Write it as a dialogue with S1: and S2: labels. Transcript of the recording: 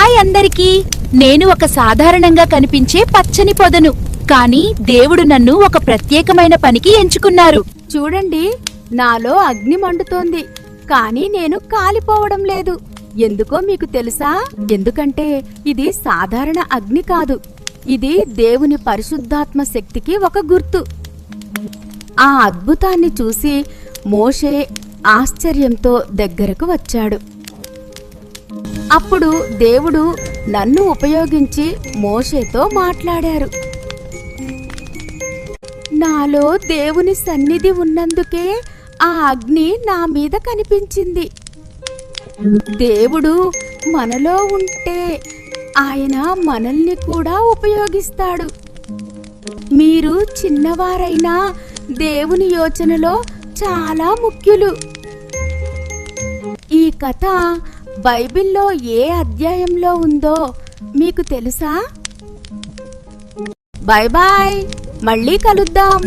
S1: Hi అందరికీ. నేను ఒక సాధారణంగా కనిపించే పచ్చని పొదను, కానీ దేవుడు నన్ను ఒక ప్రత్యేకమైన పనికి ఎంచుకున్నారు.
S2: చూడండి, నాలో అగ్ని మండుతోంది, కానీ నేను కాలిపోవడం లేదు. ఎందుకో మీకు తెలుసా? ఎందుకంటే ఇది సాధారణ అగ్ని కాదు, ఇది దేవుని పరిశుద్ధాత్మ శక్తికి ఒక గుర్తు. ఆ అద్భుతాన్ని చూసి మోషే ఆశ్చర్యంతో దగ్గరకు వచ్చాడు. అప్పుడు దేవుడు నన్ను ఉపయోగించి మోషేతో మాట్లాడారు. నాలో దేవుని సన్నిధి ఉన్నందుకే ఆ అగ్ని నా మీద కనిపించింది. దేవుడు మనలో ఉంటే ఆయన మనల్ని కూడా ఉపయోగిస్తాడు. మీరు చిన్నవారైనా దేవుని యోచనలో చాలా ముఖ్యులు. ఈ కథ బైబిల్లో ఏ అధ్యాయంలో ఉందో మీకు తెలుసా? బాయ్ బాయ్, మళ్ళీ కలుద్దాం.